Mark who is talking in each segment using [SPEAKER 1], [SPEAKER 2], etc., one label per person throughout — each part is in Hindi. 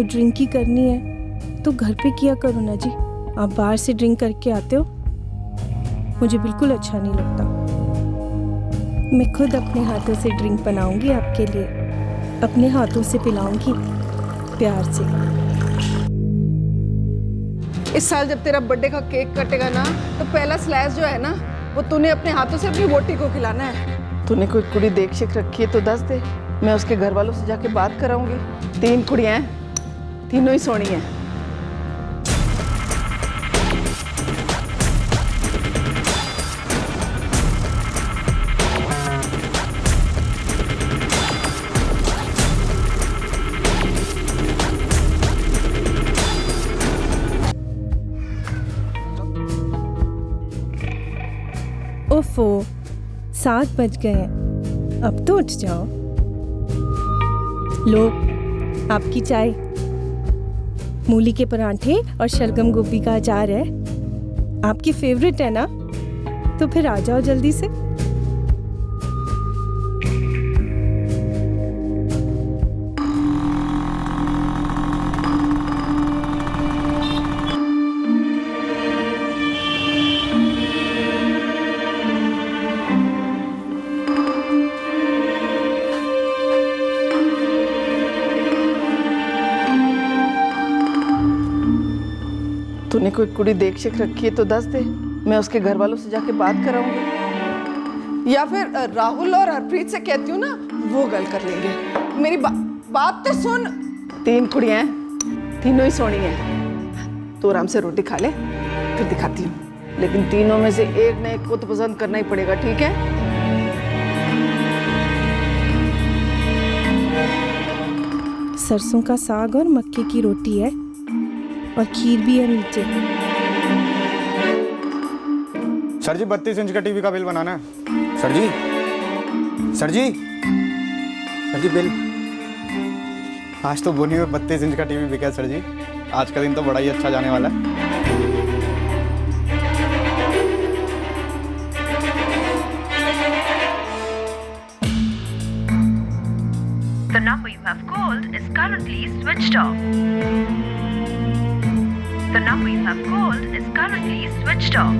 [SPEAKER 1] आपको ड्रिंक ही करनी है तो घर पे किया करो ना जी। आप बाहर से ड्रिंक करके आते हो, मुझे बिल्कुल अच्छा नहीं लगता। मैं खुद अपने हाथों से ड्रिंक बनाऊंगी आपके लिए, अपने हाथों से पिलाऊंगी प्यार से।
[SPEAKER 2] इस साल जब तेरा बर्थडे का केक कटेगा ना, तो पहला स्लाइस जो है ना, वो तूने अपने हाथों से अपनी वोटी को खिलाना है। तूने कोई कुड़ी देख शिक रखी है तो दस दे, मैं उसके घर वालों से जाके बात कराऊंगी। 3 कुड़ियां हैं, तीनों ही सोनी हैं।
[SPEAKER 1] ओफो, 7 बज गए हैं, अब तो उठ जाओ। लो आपकी चाय। मूली के परांठे और शलगम गोभी का अचार है, आपकी फेवरेट है ना, तो फिर आ जाओ जल्दी से।
[SPEAKER 2] तूने कोई कुड़ी देख शिक रखी है तो दस दे, मैं उसके घर वालों से जाके बात कराऊंगी। या फिर राहुल और हरप्रीत से कहती हूँ ना, वो गल कर लेंगे। मेरी बात तो सुन। 3 कुड़ियां हैं, तीनों ही सोनी हैं। तो आराम से रोटी खा ले, फिर दिखाती हूँ। लेकिन तीनों में से एक न एक को तो पसंद करना ही पड़ेगा, ठीक है?
[SPEAKER 1] सरसों का साग और मक्के की रोटी है, और खीर भी है नीचे।
[SPEAKER 3] सर जी 32 इंच का टीवी का बिल बनाना है। सर जी, सर जी, सर जी बिल। आज तो बोनी में 32 इंच का टीवी बिका है सर जी। आज का दिन तो बड़ा ही अच्छा जाने वाला है।
[SPEAKER 4] The number you have called is currently switched off. The number you have called is currently switched off.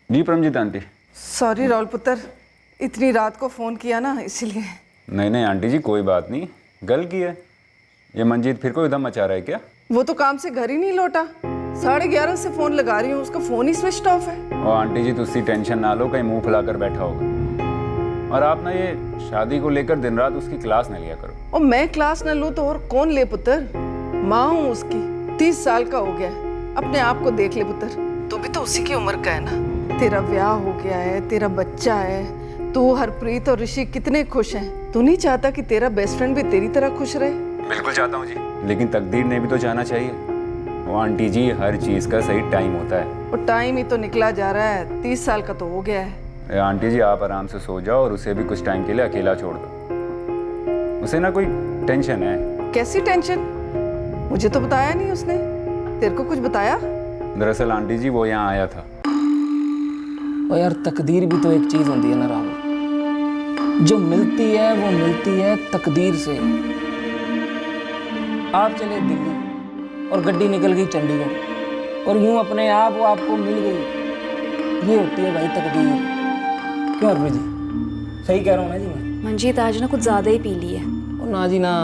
[SPEAKER 5] जी परमजीत आंटी।
[SPEAKER 2] सॉरी राहुल पुत्र, इतनी रात को फोन किया ना, इसलिए।
[SPEAKER 5] नहीं नहीं आंटी जी, कोई बात नहीं, गल की है। ये मंजीत फिर कोई उधम मचा रहा है क्या?
[SPEAKER 2] वो तो काम से घर ही नहीं लौटा। 11:30 से फोन लगा रही हूँ, उसका फोन ही स्विच ऑफ है।
[SPEAKER 5] और आंटी जी तुसी टेंशन ना लो, कहीं मुंह फुलाकर बैठा होगा। और आप ना ये शादी को लेकर दिन रात उसकी क्लास न लिया करो।
[SPEAKER 2] और मैं क्लास न लूँ तो और कौन ले पुत्र? माँ हूँ उसकी, 30 साल का हो गया है। अपने आप को देख ले पुत्र, तू भी तो उसी की उम्र का है ना। तेरा ब्याह हो गया है, तेरा बच्चा है, तू हरप्रीत और ऋषि कितने खुश हैं। तू नहीं चाहता कि तेरा बेस्ट फ्रेंड भी तेरी तरह खुश रहे?
[SPEAKER 5] बिल्कुल चाहता हूँ जी, लेकिन तकदीर ने भी तो चाहना चाहिए। वो आंटी जी, हर चीज का सही टाइम होता है।
[SPEAKER 2] और टाइम ही तो निकला जा रहा है, 30 साल का तो हो गया है।
[SPEAKER 5] आंटी जी आप आराम से सो जाओ और उसे भी कुछ टाइम के लिए अकेला छोड़ दो। उसे ना कोई टेंशन है।
[SPEAKER 2] कैसी टेंशन? मुझे तो बताया नहीं उसने। तेरे को कुछ बताया?
[SPEAKER 5] दरअसल आंटी जी वो यहाँ आया था।
[SPEAKER 6] और यार तकदीर भी तो एक चीज होती है ना राहुल, जो मिलती है वो मिलती है तकदीर से। आप चले दिल्ली और गड्डी निकल गई चंडीगढ़, और यूं अपने आप वो आपको मिल गई। ये होती है भाई तकदीर। क्यों हरप्रीत जी, सही कह रहा हूँ ना जी मैं?
[SPEAKER 7] मंजीत आज ना कुछ ज्यादा ही पी ली है।
[SPEAKER 6] और ना जी ना,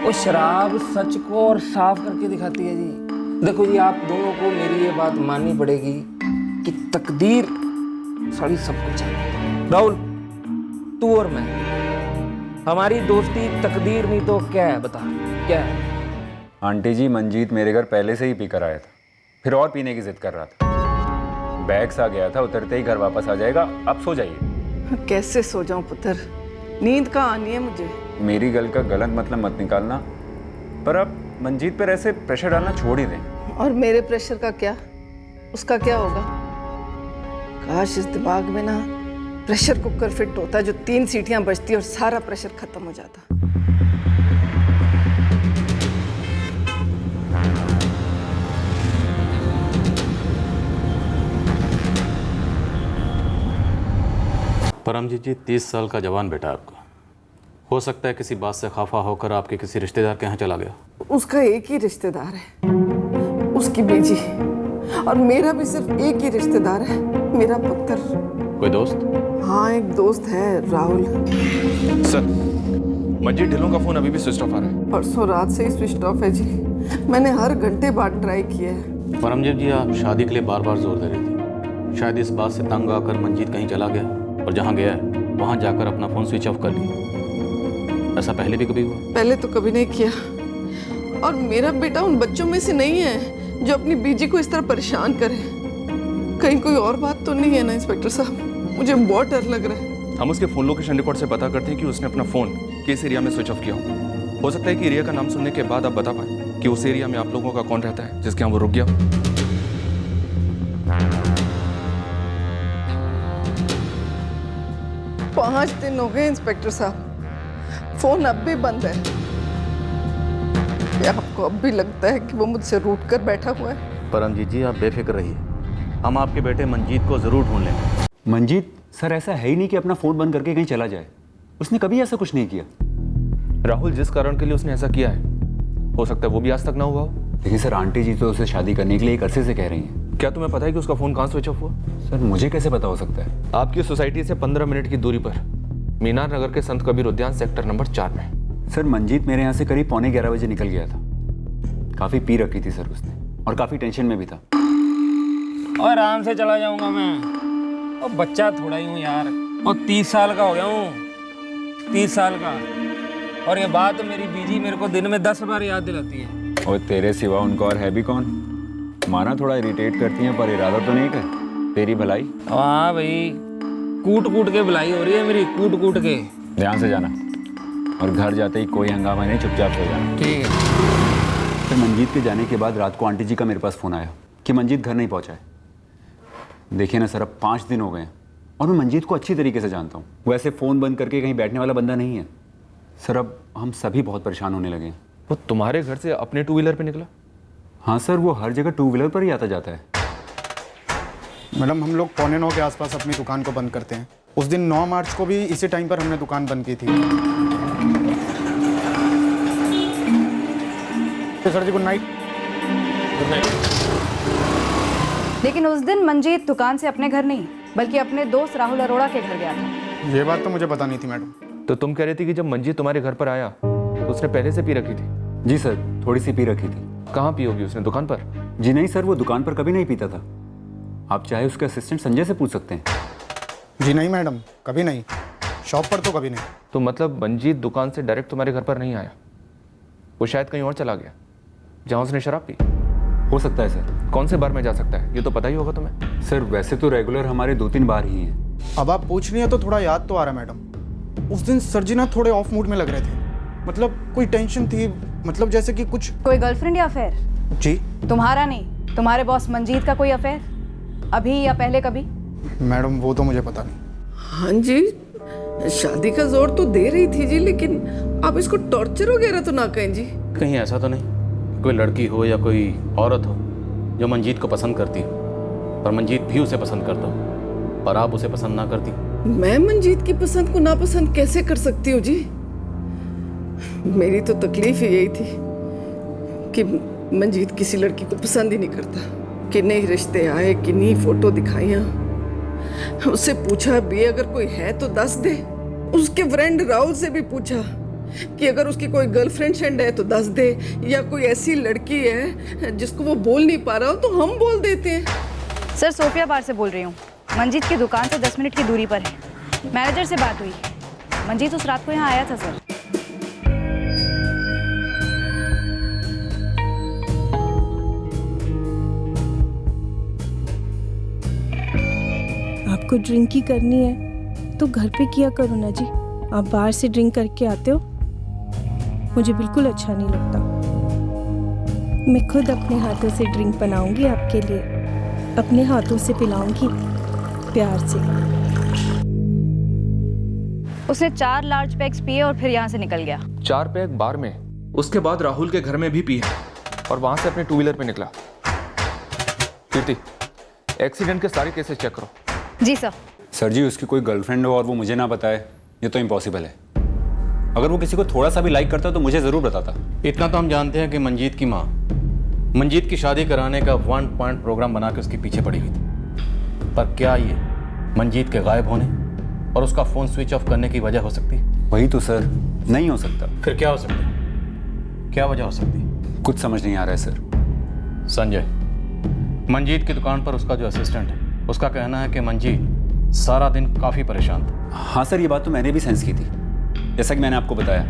[SPEAKER 6] वो शराब सच को और साफ करके दिखाती है जी। देखो जी, आप दोनों को मेरी ये बात माननी पड़ेगी कि तकदीर सारी सब कुछ है। राहुल, तू और मैं, हमारी दोस्ती तकदीर नहीं तो क्या है? बता क्या है?
[SPEAKER 5] आंटी जी मंजीत मेरे घर पहले से ही पीकर आया था, फिर और पीने की जिद कर रहा था। बैग सा गया था, उतरते ही घर वापस आ जाएगा। आप सो जाइए।
[SPEAKER 2] कैसे सो जाऊं पुत्र, नींद कहाँ आनी है मुझे।
[SPEAKER 5] मेरी गल का गलत मतलब मत निकालना, पर अब मंजीत पर ऐसे प्रेशर डालना छोड़ ही दें।
[SPEAKER 2] और मेरे प्रेशर का क्या, उसका क्या होगा? काश इस दिमाग में ना प्रेशर कुकर फिट होता, जो 3 सीटियां बजती और सारा प्रेशर खत्म हो जाता।
[SPEAKER 8] परमजीत जी 30 साल का जवान बेटा आपका, हो सकता है किसी बात से खफा होकर आपके किसी रिश्तेदार के यहाँ चला गया।
[SPEAKER 2] उसका एक ही रिश्तेदार है, उसकी बेटी, और मेरा भी सिर्फ एक ही रिश्तेदार है, मेरा पुत्र।
[SPEAKER 8] कोई दोस्त?
[SPEAKER 2] हाँ, एक दोस्त है, राहुल।
[SPEAKER 9] सर, मंजीत ढिल्लों का फोन अभी भी स्विच ऑफ आ रहा है।
[SPEAKER 2] परसों रात से ही स्विच ऑफ है जी। मैंने हर घंटे बाद ट्राई किया है।
[SPEAKER 8] परमजीत जी, आप शादी के लिए बार बार जोर दे रही थी। शायद इस बात से तंग आकर मंजीत कहीं चला गया और जहाँ गया है वहाँ जाकर अपना फ़ोन स्विच ऑफ कर लिया। ऐसा पहले भी कभी हुआ?
[SPEAKER 2] पहले तो कभी नहीं किया, और मेरा बेटा उन बच्चों में से नहीं है जो अपनी बीजी को इस तरह परेशान करे। कहीं कोई और बात तो नहीं है ना इंस्पेक्टर साहब? मुझे बहुत डर लग रहा है।
[SPEAKER 9] हम उसके फोन लोकेशन रिकॉर्ड से पता करते हैं कि उसने अपना फोन किस एरिया में स्विच ऑफ किया हो सकता है कि एरिया का नाम सुनने के बाद आप बता पाए कि उस एरिया में आप लोगों का कौन रहता है जिसके यहाँ वो रुक गया।
[SPEAKER 2] 5 दिन हो गए इंस्पेक्टर साहब, फोन अब भी बंद है। क्या आपको अब भी लगता है कि वो मुझसे रूठ कर बैठा हुआ है?
[SPEAKER 8] परमजीत जी, आप बेफिक्र रहिए, हम आपके बेटे मंजीत को ज़रूर ढूंढ लेंगे।
[SPEAKER 5] मंजीत सर ऐसा है ही नहीं कि अपना फ़ोन बंद करके कहीं चला जाए। उसने कभी ऐसा कुछ नहीं किया।
[SPEAKER 9] राहुल जिस कारण के लिए उसने ऐसा किया है, हो सकता है वो भी आज तक ना हुआ हो।
[SPEAKER 5] लेकिन सर आंटी जी तो उसे शादी करने के लिए एक अरसे से कह रही हैं।
[SPEAKER 9] क्या तुम्हें पता है कि उसका फोन कहाँ स्विच ऑफ हुआ?
[SPEAKER 5] सर मुझे कैसे पता हो सकता है?
[SPEAKER 9] आपकी सोसाइटी से 15 मिनट की दूरी पर मीनार नगर के संत कबीर उद्यान सेक्टर नंबर 4 में।
[SPEAKER 5] सर मंजीत मेरे यहाँ से करीब 11:15 बजे निकल गया था। काफ़ी पी रखी थी सर उसने, और काफ़ी टेंशन में भी था।
[SPEAKER 6] और आराम से चला जाऊंगा मैं, और बच्चा थोड़ा ही हूँ यार, और 30 साल का हो गया हूँ, 30 साल का। और ये बात मेरी बीजी मेरे को दिन में 10 बार याद दिलाती है।
[SPEAKER 5] और तेरे सिवा उनका और है भी कौन? माना थोड़ा इरिटेट करती हैं पर इरादा तो नहीं कर तेरी भलाई।
[SPEAKER 6] हाँ भाई, कूट कूट के भलाई हो रही है मेरी, कूट कूट के।
[SPEAKER 5] ध्यान से जाना, और घर जाते ही कोई हंगामा नहीं, चुपचाप हो जाना।
[SPEAKER 6] ठीक है।
[SPEAKER 5] फिर मंजीत के जाने के बाद रात को आंटी जी का मेरे पास फ़ोन आया कि मंजीत घर नहीं पहुंचा है। देखिए ना सर, अब 5 दिन हो गए हैं और मैं मंजीत को अच्छी तरीके से जानता हूँ। वो ऐसे फ़ोन बंद करके कहीं बैठने वाला बंदा नहीं है सर। अब हम सभी बहुत परेशान होने लगे हैं।
[SPEAKER 9] वो तुम्हारे घर से अपने 2 व्हीलर पे निकला?
[SPEAKER 5] हाँ सर, वो हर जगह 2 व्हीलर पर ही आता जाता है।
[SPEAKER 3] मैडम, हम लोग 8:45 के आसपास अपनी दुकान को बंद करते हैं। उस दिन 9 मार्च को भी इसी टाइम पर हमने दुकान बंद की थी। तो सर जी गुड नाइट।
[SPEAKER 9] Good night.
[SPEAKER 7] लेकिन उस दिन मंजीत दुकान से अपने घर नहीं बल्कि अपने दोस्त राहुल अरोड़ा के घर गया था।
[SPEAKER 3] ये बात तो मुझे पता नहीं थी मैडम।
[SPEAKER 9] तो तुम कह रही थी कि जब मंजीत तुम्हारे घर पर आया तो उसने पहले से पी रखी थी?
[SPEAKER 5] जी सर, थोड़ी सी पी रखी थी।
[SPEAKER 9] कहाँ पी होगी उसने, दुकान पर?
[SPEAKER 5] जी नहीं सर, वो दुकान पर कभी नहीं पीता था। आप चाहे उसके असिस्टेंट संजय से पूछ सकते हैं।
[SPEAKER 3] जी नहीं मैडम, कभी नहीं। शॉप पर तो कभी नहीं।
[SPEAKER 9] तो मतलब मंजीत दुकान से डायरेक्ट तुम्हारे घर पर नहीं आया, वो शायद कहीं और चला गया जहाँ उसने शराब पी?
[SPEAKER 5] हो सकता है सर।
[SPEAKER 9] कौन से बार में जा सकता है, ये तो पता ही होगा तुम्हें।
[SPEAKER 5] सर वैसे तो रेगुलर हमारे 2-3 बार ही हैं।
[SPEAKER 3] अब आप पूछ रही हैं तो थोड़ा याद तो आ रहा है मैडम। उस दिन सर जी ना थोड़े ऑफ मूड में लग रहे थे। मतलब कोई टेंशन थी, मतलब जैसे कि कुछ।
[SPEAKER 7] कोई गर्लफ्रेंड या अफेयर?
[SPEAKER 3] जी
[SPEAKER 7] तुम्हारा नहीं, तुम्हारे बॉस मंजीत का कोई अफेयर, अभी या पहले कभी?
[SPEAKER 3] मैडम वो तो मुझे पता नहीं।
[SPEAKER 2] हाँ जी, शादी का जोर तो दे रही थी जी, लेकिन आप इसको टॉर्चर वगैरह तो ना कहें जी।
[SPEAKER 8] कहीं ऐसा तो नहीं कोई लड़की हो या कोई औरत हो जो मंजीत को पसंद करती हो, और मंजीत भी उसे पसंद करता हो, पर आप उसे पसंद ना करती?
[SPEAKER 2] मैं मंजीत की पसंद को नापसंद कैसे कर सकती हूँ जी? मेरी तो तकलीफ ही यही थी कि मंजीत किसी लड़की को पसंद ही नहीं करता। कितने ही रिश्ते आए, कितनी फोटो दिखाइयाँ, उससे पूछा भी अगर कोई है तो दस दे। उसके फ्रेंड राहुल से भी पूछा कि अगर उसकी कोई गर्लफ्रेंड फ्रेंड है तो दस दे, या कोई ऐसी लड़की है जिसको वो बोल नहीं पा रहा हो तो हम बोल देते हैं।
[SPEAKER 7] सर सोफिया बार से बोल रही हूँ, मंजीत की दुकान से 10 मिनट की दूरी पर है। मैनेजर से बात हुई, मंजीत उस रात को यहाँ आया था सर।
[SPEAKER 1] आपको ड्रिंक ही करनी है तो घर पे किया करो ना जी। आप बाहर से ड्रिंक करके आते हो, मुझे बिल्कुल अच्छा नहीं लगता। मैं खुद अपने हाथों से ड्रिंक बनाऊंगी आपके लिए, अपने हाथों से पिलाऊंगी प्यार से।
[SPEAKER 7] उसने 4 लार्ज पैक्स पिए और फिर यहाँ से निकल गया।
[SPEAKER 9] 4 पैक बार में, उसके बाद राहुल के घर में भी पी है और वहां से अपने 2 व्हीलर पे निकला। कीर्ति, एक्सीडेंट के सारे केसेस चेक करो।
[SPEAKER 7] जी सर।
[SPEAKER 5] सर जी, उसकी कोई गर्लफ्रेंड हो और वो मुझे ना बताए, ये तो इम्पॉसिबल है। अगर वो किसी को थोड़ा सा भी लाइक करता तो मुझे ज़रूर बताता।
[SPEAKER 8] इतना तो हम जानते हैं कि मंजीत की माँ मंजीत की शादी कराने का 1 पॉइंट प्रोग्राम बना के उसके पीछे पड़ी हुई थी। पर क्या ये मंजीत के गायब होने और उसका फ़ोन स्विच ऑफ करने की वजह हो सकती?
[SPEAKER 5] वही तो सर, नहीं हो सकता।
[SPEAKER 8] फिर क्या हो सकता? क्या वजह हो सकती?
[SPEAKER 5] कुछ समझ नहीं आ रहा है सर।
[SPEAKER 8] संजय, मंजीत की दुकान पर उसका जो असिस्टेंट है, उसका कहना है कि मंजीत सारा दिन काफ़ी परेशान था।
[SPEAKER 5] हाँ सर, ये बात तो मैंने भी सेंस की थी। जैसा कि मैंने आपको बताया,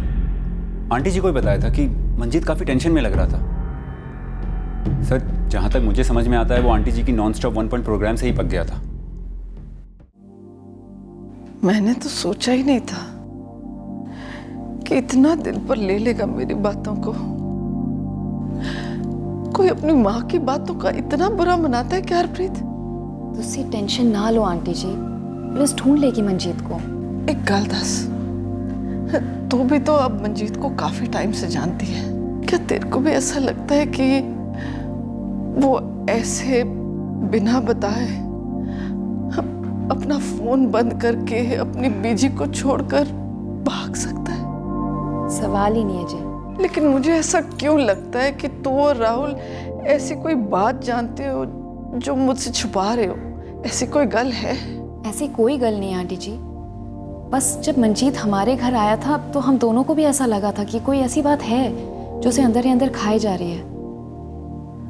[SPEAKER 5] आंटी जी को भी बताया था कि मंजीत काफ़ी टेंशन में लग रहा था। सर, जहाँ तक मुझे समझ में आता है, वो आंटी जी की नॉन स्टॉप 1 पॉइंट प्रोग्राम से ही पक गया था।
[SPEAKER 2] मैंने तो सोचा ही नहीं था कि इतना दिल पर ले लेगा मेरी बातों को। कोई अपनी माँ की बातों का इतना बुरा मनाता है क्या हरप्रीत?
[SPEAKER 10] तुसी टेंशन ना लो आंटी जी, पुलिस ढूंढ लेगी मंजीत को।
[SPEAKER 2] एक गल दस, तू भी तो अब मंजीत को काफी टाइम से जानती है। क्या तेरे को भी ऐसा लगता है कि वो ऐसे बिना बताए अपना फोन बंद करके अपनी बीजी को छोड़कर भाग सकता है?
[SPEAKER 10] सवाल ही नहीं है जी।
[SPEAKER 2] लेकिन मुझे ऐसा क्यों लगता है कि तू और राहुल ऐसी कोई बात जानते हो जो मुझसे छुपा रहे हो। ऐसी कोई गल है?
[SPEAKER 10] ऐसी कोई गल नहीं आंटी जी, बस जब मंजीत हमारे घर आया था तो हम दोनों को भी ऐसा लगा था कि कोई ऐसी बात है जो उसे अंदर ही अंदर खाई जा रही है,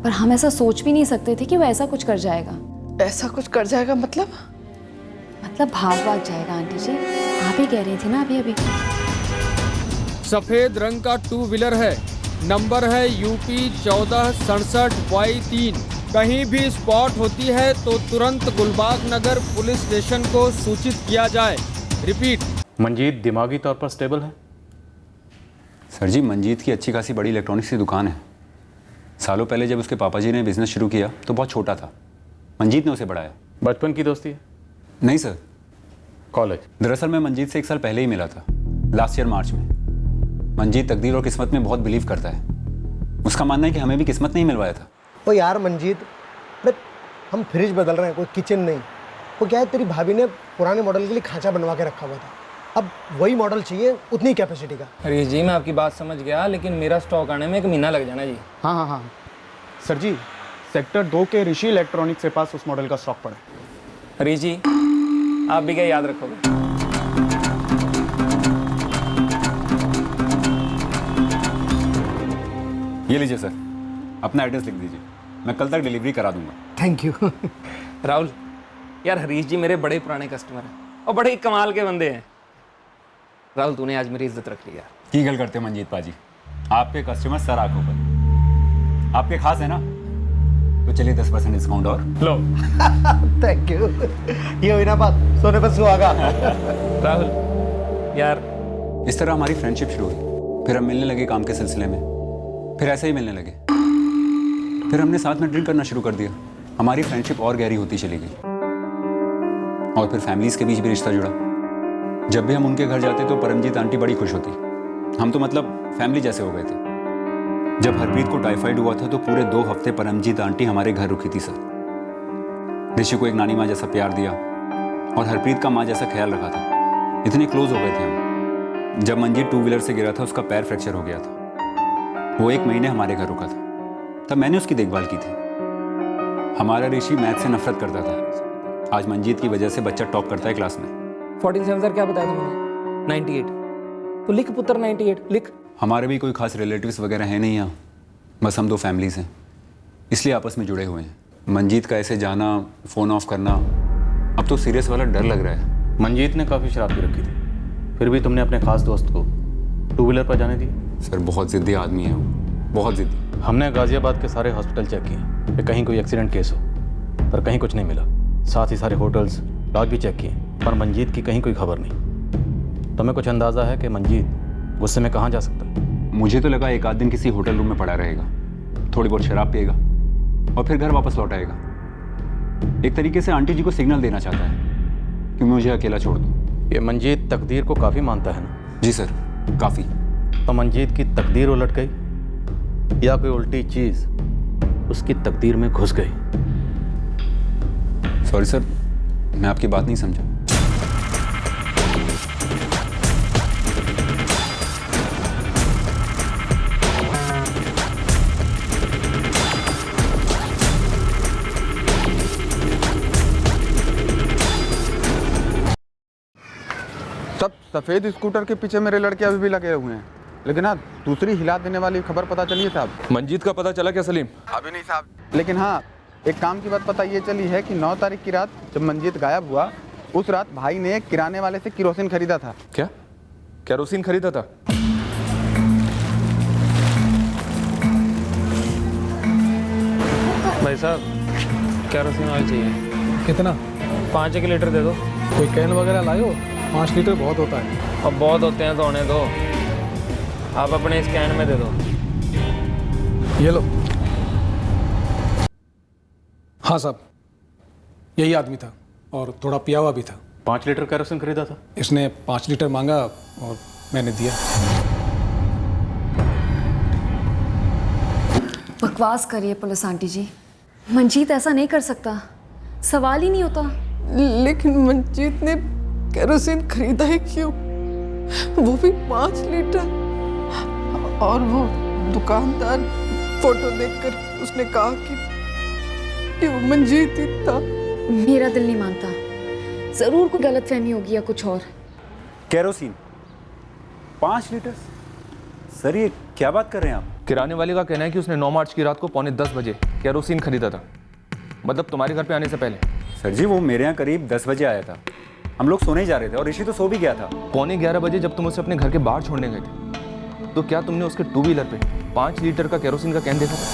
[SPEAKER 10] पर हम ऐसा सोच भी नहीं सकते थे कि वो ऐसा कुछ कर जाएगा।
[SPEAKER 2] ऐसा कुछ कर जाएगा मतलब?
[SPEAKER 10] मतलब भाग जाएगा आंटी जी, आप ही कह रही थी ना अभी अभी।
[SPEAKER 11] सफेद रंग का 2 व्हीलर है, नंबर है UP 1467Y3। कहीं भी स्पॉट होती है तो तुरंत गुलबाग नगर पुलिस स्टेशन को सूचित किया जाए। रिपीट।
[SPEAKER 8] मंजीत दिमागी तौर पर स्टेबल है?
[SPEAKER 5] सर जी, मंजीत की अच्छी खासी बड़ी इलेक्ट्रॉनिक्स की दुकान है। सालों पहले जब उसके पापा जी ने बिजनेस शुरू किया तो बहुत छोटा था, मंजीत ने उसे बढ़ाया।
[SPEAKER 8] बचपन की दोस्ती है?
[SPEAKER 5] नहीं सर,
[SPEAKER 8] कॉलेज।
[SPEAKER 5] दरअसल मैं मंजीत से 1 साल पहले ही मिला था, लास्ट ईयर मार्च में। मंजीत तकदीर और किस्मत में बहुत बिलीव करता है। उसका मानना है कि हमें भी किस्मत नहीं मिलवाया था।
[SPEAKER 12] ओ यार मंजीत, हम फ्रिज बदल रहे हैं, कोई किचन नहीं। वो क्या है, तेरी भाभी ने पुराने मॉडल के लिए खांचा बनवा के रखा हुआ था, अब वही मॉडल चाहिए उतनी कैपेसिटी का।
[SPEAKER 6] अरे जी, मैं आपकी बात समझ गया, लेकिन मेरा स्टॉक आने में 1 महीना लग जाना जी।
[SPEAKER 3] हाँ सर जी, सेक्टर 2 के ऋषि इलेक्ट्रॉनिक्स के पास उस मॉडल का स्टॉक पड़ा है।
[SPEAKER 6] अरे जी, आप भी क्या याद रखोगे?
[SPEAKER 5] ये लीजिए सर, अपना एड्रेस लिख दीजिए, मैं कल तक डिलीवरी करा दूंगा।
[SPEAKER 12] Thank you.
[SPEAKER 6] राहुल, यार हरीश जी मेरे बड़े पुराने कस्टमर हैं और बड़े ही कमाल के बंदे हैं। राहुल, तूने आज मेरी इज्जत रख ली यार।
[SPEAKER 5] की गल करते हो मंजीत पाजी, आपके कस्टमर सर आंखों पर, आपके खास है ना, तो चलिए 10% डिस्काउंट और लो।
[SPEAKER 12] Thank you. ये हुई ना बात, सोने पर सुहागा।
[SPEAKER 6] राहुल यार,
[SPEAKER 5] इस तरह हमारी फ्रेंडशिप शुरू हुई, फिर हम मिलने लगे काम के सिलसिले में, फिर ऐसे ही मिलने लगे, फिर हमने साथ में ड्रिंक करना शुरू कर दिया। हमारी फ्रेंडशिप और गहरी होती चली गई और फिर फैमिलीज के बीच भी रिश्ता जुड़ा। जब भी हम उनके घर जाते तो परमजीत आंटी बड़ी खुश होती। हम तो मतलब फैमिली जैसे हो गए थे। जब हरप्रीत को टाइफाइड हुआ था तो पूरे 2 हफ्ते परमजीत आंटी हमारे घर रुकी थी सर। ऋषि को एक नानी माँ जैसा प्यार दिया और हरप्रीत का माँ जैसा ख्याल रखा था। इतने क्लोज हो गए थे हम। जब मंजीत 2 व्हीलर से गिरा था, उसका पैर फ्रैक्चर हो गया था। वो 1 महीने हमारे घर रुका था, तब मैंने उसकी देखभाल की थी। हमारा ऋषि मैथ से नफरत करता था। आज मंजीत की वजह से बच्चा टॉप करता है क्लास में।
[SPEAKER 6] 47 सर, क्या बताया था मैंने? 98। तो लिख पुत्र 98 लिख।
[SPEAKER 5] हमारे भी कोई खास रिलेटिव्स वगैरह हैं नहीं यहाँ, बस हम 2 फैमिलीज हैं, इसलिए आपस में जुड़े हुए हैं। मंजीत का ऐसे जाना, फ़ोन ऑफ करना, अब तो सीरियस वाला डर लग रहा है।
[SPEAKER 8] मंजीत ने काफ़ी शराब पी रखी थी, फिर भी तुमने अपने खास दोस्त को 2 व्हीलर पर जाने दिया?
[SPEAKER 5] सर, बहुत ज़िद्दी आदमी है वो, बहुत ज़िद्दी।
[SPEAKER 8] हमने गाजियाबाद के सारे हॉस्पिटल चेक किए कि कहीं कोई एक्सीडेंट केस हो, पर कहीं कुछ नहीं मिला। साथ ही सारे होटल्स, लॉज भी चेक किए, पर मंजीत की कहीं कोई खबर नहीं। तुम्हें कुछ अंदाज़ा है कि मंजीत गुस्से में कहाँ जा सकता है?
[SPEAKER 5] मुझे तो लगा 1 आध दिन किसी होटल रूम में पड़ा रहेगा, थोड़ी बहुत शराब पिएगा और फिर घर वापस लौट आएगा। एक तरीके से आंटी जी को सिग्नल देना चाहता है कि मुझे अकेला छोड़ दो।
[SPEAKER 8] ये मंजीत तकदीर को काफ़ी मानता है ना?
[SPEAKER 5] जी सर, काफ़ी।
[SPEAKER 8] तो मंजीत की तकदीर उलट गई या कोई उल्टी चीज़ उसकी तकदीर में घुस गई?
[SPEAKER 5] सॉरी सर, मैं आपकी बात नहीं समझा।
[SPEAKER 3] सफ़ेद स्कूटर के पीछे मेरे लड़के अभी भी लगे हुए हैं, लेकिन हाँ दूसरी हिला देने वाली खबर पता चली है साहब।
[SPEAKER 9] मंजीत का पता चला क्या सलीम?
[SPEAKER 3] अभी नहीं साहब, लेकिन हाँ एक काम की बात पता ये चली है कि 9 तारीख की रात जब मंजीत गायब हुआ, उस रात भाई ने किराने वाले से केरोसिन खरीदा था।
[SPEAKER 9] क्या केरोसिन खरीदा था?
[SPEAKER 6] भाई साहब केरोसिन ऑयल चाहिए।
[SPEAKER 11] कितना?
[SPEAKER 6] 5 लीटर दे दो।
[SPEAKER 11] कोई कैन वगैरह लायो? 5 लीटर बहुत होता है।
[SPEAKER 6] अब बहुत होते हैं तो होने दो, आप अपने इस कैन में दे दो।
[SPEAKER 11] ये लो। हाँ साहब, यही आदमी था और थोड़ा पिया हुआ भी था।
[SPEAKER 8] 5 लीटर केरोसिन खरीदा था?
[SPEAKER 11] इसने 5 लीटर मांगा और मैंने दिया।
[SPEAKER 10] बकवास करिए पुलिस आंटी जी, मंजीत ऐसा नहीं कर सकता, सवाल ही नहीं होता।
[SPEAKER 2] लेकिन मंजीत ने केरोसिन खरीदा ही क्यों, वो भी 5 लीटर? और वो दुकानदार फोटो देखकर उसने कहा कि वो मंजीत ही था।
[SPEAKER 10] मेरा दिल नहीं मानता, जरूर कोई गलतफहमी होगी या कुछ और।
[SPEAKER 5] Kerosene 5 litre? सर ये क्या बात कर रहे हैं आप?
[SPEAKER 9] किराने वाले का कहना है कि उसने 9 मार्च की रात को 9:45 बजे केरोसिन खरीदा था, मतलब तुम्हारे घर पे आने से पहले।
[SPEAKER 5] सर जी वो मेरे यहाँ करीब 10 बजे आया था, हम लोग सोने ही जा रहे थे और ऋषि तो सो भी गया था।
[SPEAKER 9] 11:15 बजे जब तुम उसे अपने घर के बाहर छोड़ने गए थे, तो क्या तुमने उसके 2 व्हीलर पे 5 लीटर का केरोसिन का कैन देखा था?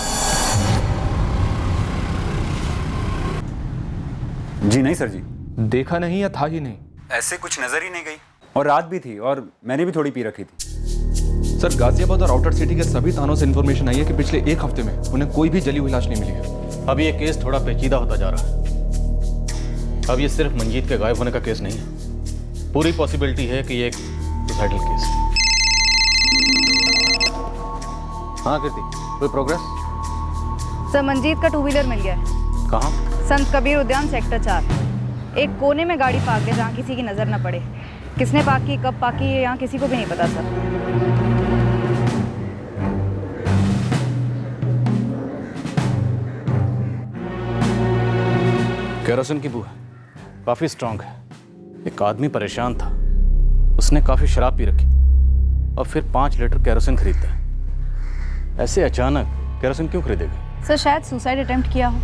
[SPEAKER 5] जी नहीं सर जी।
[SPEAKER 9] देखा नहीं या था ही नहीं?
[SPEAKER 5] ऐसे कुछ नजर ही नहीं गई, और रात भी थी और मैंने भी थोड़ी पी रखी थी।
[SPEAKER 9] सर गाजियाबाद और आउटर सिटी के सभी थानों से इन्फॉर्मेशन आई है कि पिछले 1 हफ्ते में उन्हें कोई भी जली हुई लाश नहीं मिली है।
[SPEAKER 8] अब ये केस थोड़ा पेचीदा होता जा रहा है। अब ये सिर्फ मंजीत के गायब होने का केस नहीं है, पूरी पॉसिबिलिटी है कि ये एक सुसाइडल केस है। हाँ कीर्ति, कोई प्रोग्रेस?
[SPEAKER 7] सर मंजीत का 2 व्हीलर मिल गया है।
[SPEAKER 8] कहाँ?
[SPEAKER 7] संत कबीर उद्यान सेक्टर 4। एक कोने में गाड़ी पार्क है जहाँ किसी की नज़र न पड़े। किसने पार्क की, कब पार्क की, ये यहाँ किसी को भी नहीं पता सर।
[SPEAKER 8] केरोसिन की बू है, काफ़ी स्ट्रांग है। एक आदमी परेशान था, उसने काफ़ी शराब पी रखी थी और फिर 5 लीटर केरोसिन खरीदता है। ऐसे अचानक केरोसिन क्यों खरीदेगा?
[SPEAKER 7] सर शायद सुसाइड अटेम्प्ट किया हो।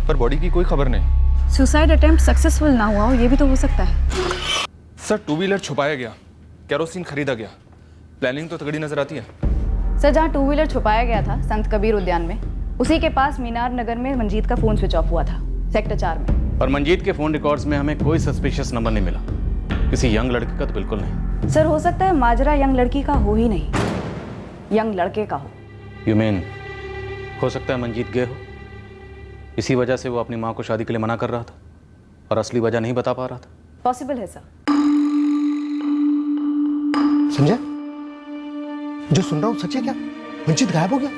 [SPEAKER 9] पर बॉडी की कोई खबर नहीं।
[SPEAKER 7] सुसाइड अटेम्प्ट सक्सेसफुल ना हुआ हो, ये भी तो हो सकता है।
[SPEAKER 9] सर 2 व्हीलर छुपाया गया, केरोसिन खरीदा गया, प्लानिंग तो तगड़ी नजर आती है।
[SPEAKER 7] सर जहाँ 2 व्हीलर छुपाया गया था संत कबीर उद्यान में, उसी के पास मीनार नगर में मंजीत का फ़ोन स्विच ऑफ हुआ था, सेक्टर 4 में।
[SPEAKER 8] और मंजीत के फ़ोन रिकॉर्ड्स में हमें कोई सस्पिशियस नंबर नहीं मिला, किसी यंग लड़के का तो बिल्कुल नहीं।
[SPEAKER 7] सर हो सकता है माजरा यंग लड़की का हो ही नहीं, यंग लड़के का हो।
[SPEAKER 8] यू मीन हो सकता है मंजीत गए हो, इसी वजह से वो अपनी माँ को शादी के लिए मना कर रहा था और असली वजह नहीं बता पा रहा था?
[SPEAKER 7] पॉसिबल है सर।
[SPEAKER 12] संजय, जो सुन रहा हूँ सच है क्या? मंजीत गायब हो गया?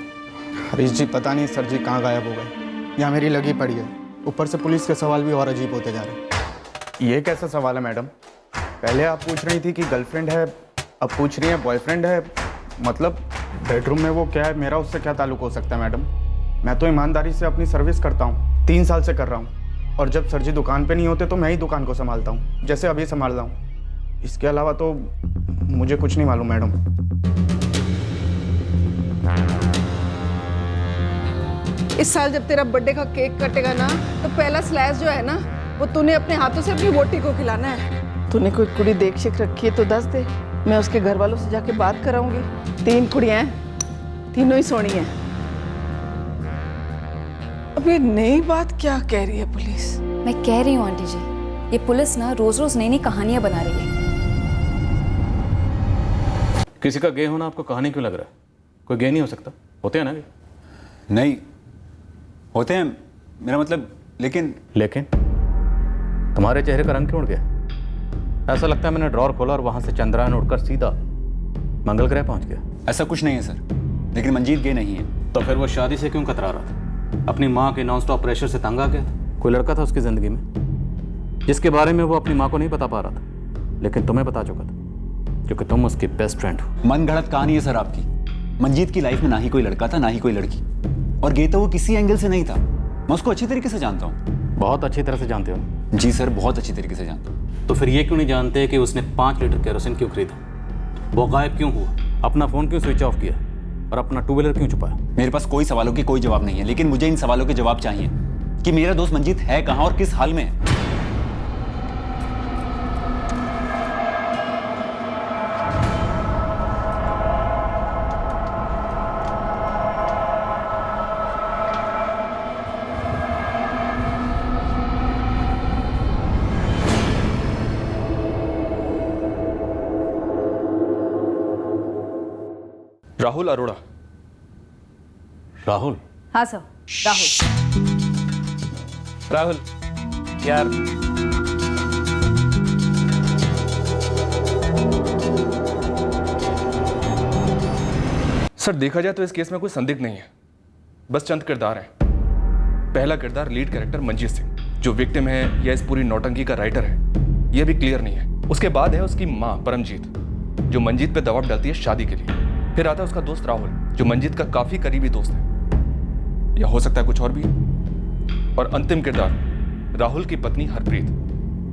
[SPEAKER 3] हरीश जी पता नहीं सर जी कहाँ गायब हो गए, या मेरी लगी पड़ी है। ऊपर से पुलिस के सवाल भी और अजीब होते जा रहे हैं। ये कैसा सवाल है मैडम? पहले आप पूछ रही थी कि गर्लफ्रेंड है, अब पूछ रही है बॉयफ्रेंड है। मतलब बेडरूम में वो क्या है, मेरा उससे क्या ताल्लुक हो सकता है मैडम? मैं तो ईमानदारी से अपनी सर्विस करता हूँ, 3 साल से कर रहा हूँ। और जब सर जी दुकान पे नहीं होते तो मैं ही दुकान को संभालता हूँ, जैसे अभी संभाल रहा हूँ। इसके अलावा तो मुझे कुछ नहीं मालूम मैडम।
[SPEAKER 2] इस साल जब तेरा बर्थडे का केक कटेगा ना, तो पहला स्लैश जो है ना, वो तूने अपने हाथों से अपनी वोटी को खिलाना है। तूने कोई कुड़ी देख शिख रखी है तो दस दे, मैं उसके घर वालों से जाके बात कराऊंगी। 3 कुड़ियां हैं, तीनों ही सोनी हैं। अब ये नई बात क्या कह रही है पुलिस?
[SPEAKER 10] मैं कह रही हूँ आंटी जी, ये पुलिस ना रोज रोज नई नई कहानियां बना रही है।
[SPEAKER 8] किसी का गे होना आपको कहानी क्यों लग रहा है? कोई गे नहीं हो सकता? होते हैं ना गे?
[SPEAKER 5] नहीं होते हैं, मेरा मतलब। लेकिन
[SPEAKER 8] तुम्हारे चेहरे का रंग क्यों उड़ गया? ऐसा लगता है मैंने ड्रॉर खोला और वहां से चंद्रयान उड़कर सीधा मंगल ग्रह पहुंच गया।
[SPEAKER 5] ऐसा कुछ नहीं है सर, लेकिन मंजीत गे नहीं है।
[SPEAKER 8] तो फिर वो शादी से क्यों कतरा रहा था? अपनी माँ के नॉन स्टॉप प्रेशर से तंग आ गया था? कोई लड़का था उसकी ज़िंदगी में जिसके बारे में वो अपनी माँ को नहीं बता पा रहा था, लेकिन तुम्हें बता चुका था क्योंकि तुम उसकी बेस्ट फ्रेंड हो।
[SPEAKER 5] मन गढ़ंत कहानी है सर आपकी। मंजीत की लाइफ में ना ही कोई लड़का था, ना ही कोई लड़की, और गे तो वो किसी एंगल से नहीं था। मैं उसको अच्छी तरीके से जानता हूँ।
[SPEAKER 8] बहुत अच्छी तरह से जानते हो?
[SPEAKER 5] जी सर, बहुत अच्छी तरीके से जानता हूँ।
[SPEAKER 8] तो फिर ये क्यों नहीं जानते कि उसने 5 लीटर केरोसिन क्यों खरीदा, वो गायब क्यों हुआ, अपना फ़ोन क्यों स्विच ऑफ किया और अपना 2 व्हीलर क्यों छुपाया?
[SPEAKER 5] मेरे पास कोई सवालों के कोई जवाब नहीं है, लेकिन मुझे इन सवालों के जवाब चाहिए कि मेरा दोस्त मंजीत है कहाँ और किस हाल में है।
[SPEAKER 9] राहुल अरोड़ा।
[SPEAKER 8] राहुल?
[SPEAKER 7] हाँ सर, राहुल।
[SPEAKER 6] राहुल यार,
[SPEAKER 9] सर देखा जाए तो इस केस में कोई संदिग्ध नहीं है, बस चंद किरदार हैं। पहला किरदार लीड कैरेक्टर मंजीत सिंह, जो विक्टिम है या इस पूरी नौटंकी का राइटर है, यह भी क्लियर नहीं है। उसके बाद है उसकी माँ परमजीत, जो मंजीत पे दबाव डालती है शादी के लिए। फिर आता है उसका दोस्त राहुल, जो मंजीत का काफी करीबी दोस्त है, या हो सकता है कुछ और भी। और अंतिम किरदार राहुल की पत्नी हरप्रीत,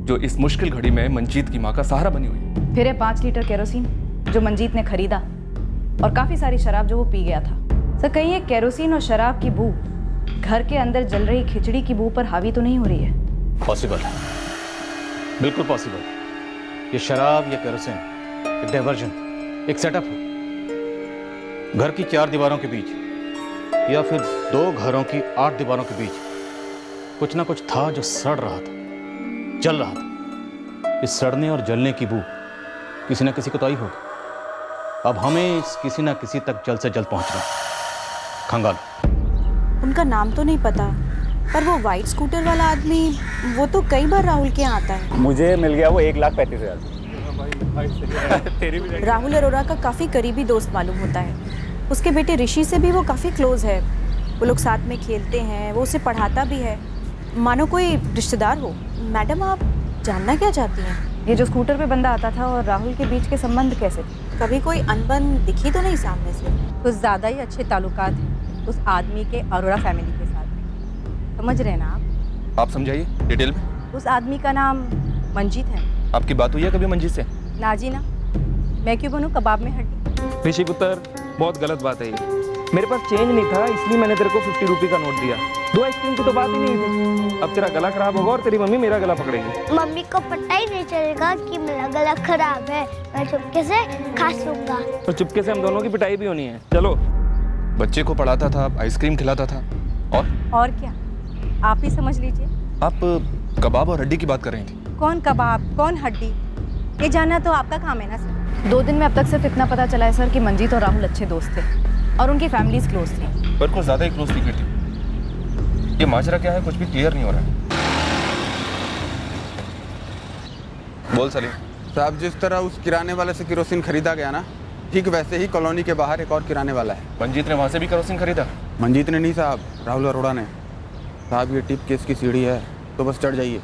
[SPEAKER 9] जो इस मुश्किल घड़ी में मंजीत की माँ का सहारा बनी हुई है।
[SPEAKER 7] फिर है 5 लीटर केरोसिन जो मंजीत ने खरीदा, और काफी सारी शराब जो वो पी गया था। सर कहीं ये केरोसिन और शराब की बू घर के अंदर जल रही खिचड़ी की बू पर हावी तो नहीं हो रही है?
[SPEAKER 8] पॉसिबल है, बिल्कुल पॉसिबल। ये शराब या केरोसिन एक डाइवर्जन, एक सेटअप हो घर की 4 दीवारों के बीच, या फिर 2 घरों की 8 दीवारों के बीच कुछ ना कुछ था जो सड़ रहा था, जल रहा था। इस सड़ने और जलने की बू किसी ना किसी को तो आई होगी। अब हमें इस किसी ना किसी तक जल्द से जल्द पहुंचना है। खंगाल।
[SPEAKER 13] उनका नाम तो नहीं पता, पर वो वाइट स्कूटर वाला आदमी, वो तो कई बार राहुल के यहाँ आता है।
[SPEAKER 5] मुझे मिल गया वो 1,35,000।
[SPEAKER 13] राहुल अरोड़ा का काफ़ी करीबी दोस्त मालूम होता है। उसके बेटे ऋषि से भी वो काफ़ी क्लोज है। वो लोग साथ में खेलते हैं, वो उसे पढ़ाता भी है, मानो कोई रिश्तेदार हो। मैडम आप जानना क्या चाहती हैं?
[SPEAKER 7] ये जो स्कूटर पे बंदा आता था और राहुल के बीच के संबंध कैसे थे?
[SPEAKER 13] कभी कोई अनबन दिखी तो नहीं सामने से?
[SPEAKER 14] कुछ ज़्यादा ही अच्छे ताल्लुकात हैं उस आदमी के अरोड़ा फैमिली के साथ, समझ रहे हैं ना
[SPEAKER 9] आप समझाइए डिटेल में।
[SPEAKER 14] उस आदमी का नाम मंजीत है।
[SPEAKER 9] आपकी बात हुई है कभी मंजीत से?
[SPEAKER 14] नाजी ना, मैं क्यों बनूं कबाब में हड्डी?
[SPEAKER 6] ऋषि पुत्र, बहुत गलत बात है ये। मेरे पास चेंज नहीं था, इसलिए मैंने तेरे को 50 रुपये का नोट दिया। 2 आइसक्रीम की तो बात ही नहीं थी। अब तेरा गला खराब होगा और तेरी मम्मी मेरा गला पकड़ेगी।
[SPEAKER 15] मम्मी को पता ही नहीं चलेगा कि मेरा गला खराब है, मैं चुपके से खा लूंगा।
[SPEAKER 6] तो चुपके से हम दोनों की पिटाई भी होनी है। चलो।
[SPEAKER 9] बच्चे को पढ़ाता था, आइसक्रीम खिलाता था,
[SPEAKER 14] और क्या, आप ही समझ लीजिए।
[SPEAKER 9] आप कबाब और हड्डी की बात कर रही थी।
[SPEAKER 14] कौन कबाब कौन हड्डी, ये जानना तो आपका काम है ना सर।
[SPEAKER 7] 2 दिन में अब तक सिर्फ इतना पता चला है सर कि मंजीत और राहुल अच्छे दोस्त थे और उनकी फैमिलीज क्लोज थी।
[SPEAKER 9] पर कुछ ज़्यादा ही क्लोज सीक्रेट थी। ये माजरा क्या है कुछ भी क्लियर नहीं हो रहा है। बोल सलीम
[SPEAKER 3] साहब, जिस तरह उस किराने वाले से केरोसिन खरीदा गया ना, ठीक वैसे ही कॉलोनी के बाहर एक और किराने वाला है।
[SPEAKER 9] मंजीत ने वहाँ से भी केरोसिन खरीदा?
[SPEAKER 3] मंजीत ने नहीं साहब, राहुल अरोड़ा ने। साहब ये टिप केस की सीढ़ी है, तो बस चढ़ जाइए।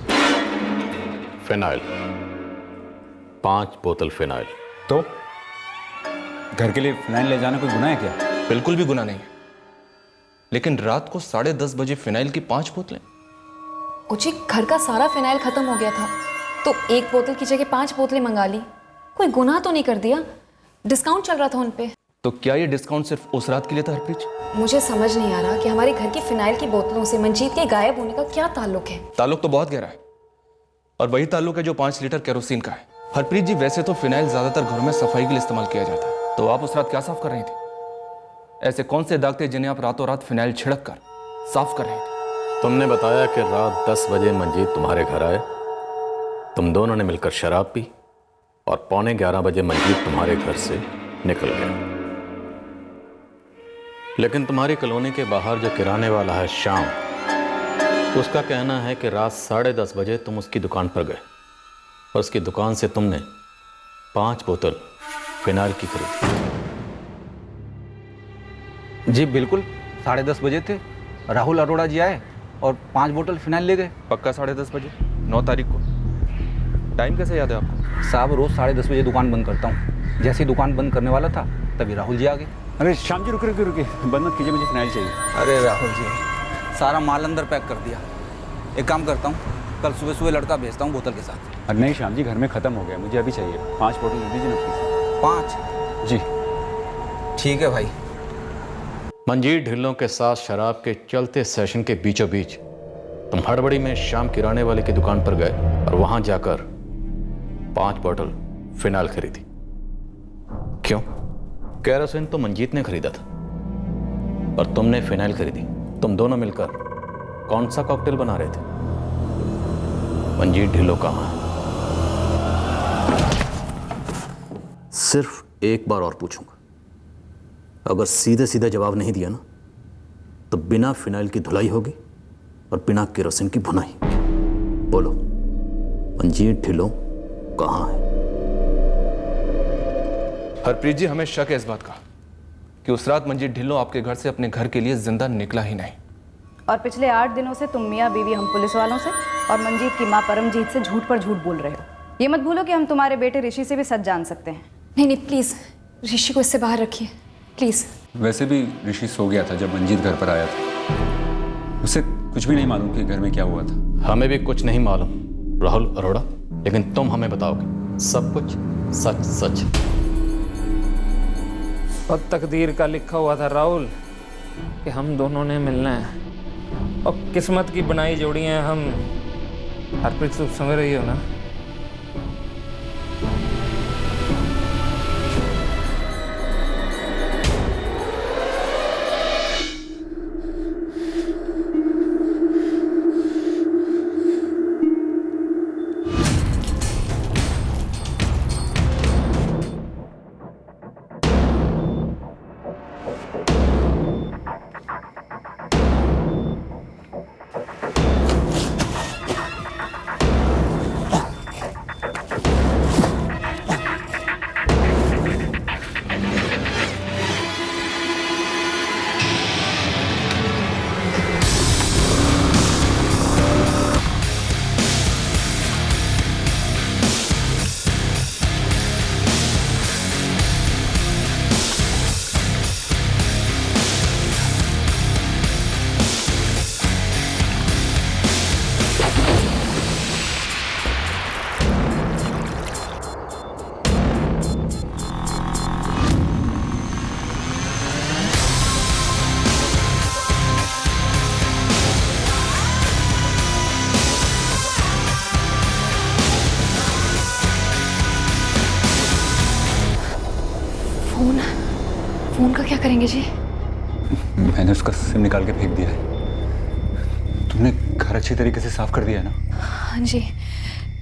[SPEAKER 16] फिनाइल, 5 बोतल फिनाइल।
[SPEAKER 5] तो घर के लिए फिनाइल ले जाना कोई गुनाह है क्या?
[SPEAKER 9] बिल्कुल भी गुनाह नहीं है, लेकिन रात को 10:30 बजे फिनाइल की 5 बोतलें।
[SPEAKER 10] उची घर का सारा फिनाइल खत्म हो गया था, तो 1 बोतल की जगह 5 बोतलें मंगा ली। कोई गुनाह तो नहीं कर दिया, डिस्काउंट चल रहा था उन पे।
[SPEAKER 9] तो क्या ये डिस्काउंट सिर्फ उस रात के लिए था हरप्रीत?
[SPEAKER 10] मुझे समझ नहीं आ रहा कि हमारे घर की फिनाइल की बोतलों से मंजीत के गायब होने का क्या ताल्लुक है।
[SPEAKER 9] ताल्लुक तो बहुत गहरा है, और वही ताल्लुक है जो 5 लीटर केरोसिन का है। हरप्रीत जी, वैसे तो फिनाइल ज्यादातर घरों में सफाई के लिए इस्तेमाल किया जाता है, तो आप उस रात क्या साफ कर रही थी? ऐसे कौन से दाग थे जिन्हें आप रातों रात फिनाइल छिड़क कर साफ कर रहे थे?
[SPEAKER 16] तुमने बताया कि रात 10 बजे मंजीत तुम्हारे घर आए, तुम दोनों ने मिलकर शराब पी, और 11:15 बजे मंजीत तुम्हारे घर से निकल गया। लेकिन तुम्हारी कॉलोनी के बाहर जो किराने वाला है श्याम, उसका कहना है कि रात 10:30 बजे तुम उसकी दुकान पर गए और उसकी दुकान से तुमने 5 बोतल फिनाइल की खरीदी।
[SPEAKER 17] जी बिल्कुल, 10:30 बजे थे। राहुल अरोड़ा जी आए और 5 बोतल फिनाइल ले गए।
[SPEAKER 9] पक्का 10:30 बजे? 9 तारीख को? टाइम कैसे याद है आपको?
[SPEAKER 17] साहब रोज़ 10:30 बजे दुकान बंद करता हूँ। जैसे ही दुकान बंद करने वाला था तभी राहुल जी आ गए।
[SPEAKER 5] अरे श्याम जी रुके, बंद मत कीजिए, मुझे फिनाइल चाहिए।
[SPEAKER 17] अरे राहुल जी, सारा माल अंदर पैक कर दिया। एक काम करता हूँ, कल सुबह लड़का भेजता हूँ बोतल के साथ।
[SPEAKER 5] अरे नहीं श्याम जी, घर में ख़त्म हो गया, मुझे अभी चाहिए। 5 बोतल दे दीजिए ना प्लीज़।
[SPEAKER 17] 5?
[SPEAKER 5] जी
[SPEAKER 17] ठीक है भाई।
[SPEAKER 16] मंजीत ढिल्लों के साथ शराब के चलते सेशन के बीचों बीच तुम हड़बड़ी में शाम किराने वाले की दुकान पर गए और वहां जाकर 5 बोतल फिनाइल खरीदी। क्यों? केरोसिन तो मंजीत ने खरीदा था और तुमने फिनाइल खरीदी। तुम दोनों मिलकर कौन सा कॉकटेल बना रहे थे? मंजीत ढिल्लों कहाँ है? सिर्फ एक बार और पूछूंगा, अगर सीधे सीधे जवाब नहीं दिया ना तो बिना फिनाइल की धुलाई होगी और बिना केरोसिन की भुनाई। बोलो, मंजीत ढिल्लों कहाँ है?
[SPEAKER 9] हरप्रीत जी, हमें शक है इस बात का कि उस रात मंजीत ढिल्लों आपके घर से अपने घर के लिए जिंदा निकला ही नहीं।
[SPEAKER 7] और पिछले 8 दिनों से तुम मियाँ बीवी हम पुलिस वालों से और मंजीत की माँ परमजीत से झूठ पर झूठ बोल रहे हो। ये मत भूलो कि हम तुम्हारे बेटे ऋषि से भी सच जान सकते हैं।
[SPEAKER 10] नहीं नहीं प्लीज़, ऋषि को इससे बाहर रखिए प्लीज़।
[SPEAKER 5] वैसे भी ऋषि सो गया था जब मंजीत घर पर आया था। उसे कुछ भी नहीं मालूम कि घर में क्या हुआ था।
[SPEAKER 16] हमें भी कुछ नहीं मालूम राहुल अरोड़ा, लेकिन तुम हमें बताओगे सब कुछ सच सच।
[SPEAKER 6] और तकदीर का लिखा हुआ था राहुल कि हम दोनों ने मिलना है, और किस्मत की बनाई जोड़ी हैं हम। हरप्रीत तुम समझ रही हो ना?
[SPEAKER 10] फोन का क्या करेंगे जी?
[SPEAKER 5] मैंने उसका सिम निकाल के फेंक दिया है। तुमने घर अच्छी तरीके से साफ कर दिया है ना?
[SPEAKER 10] हाँ जी,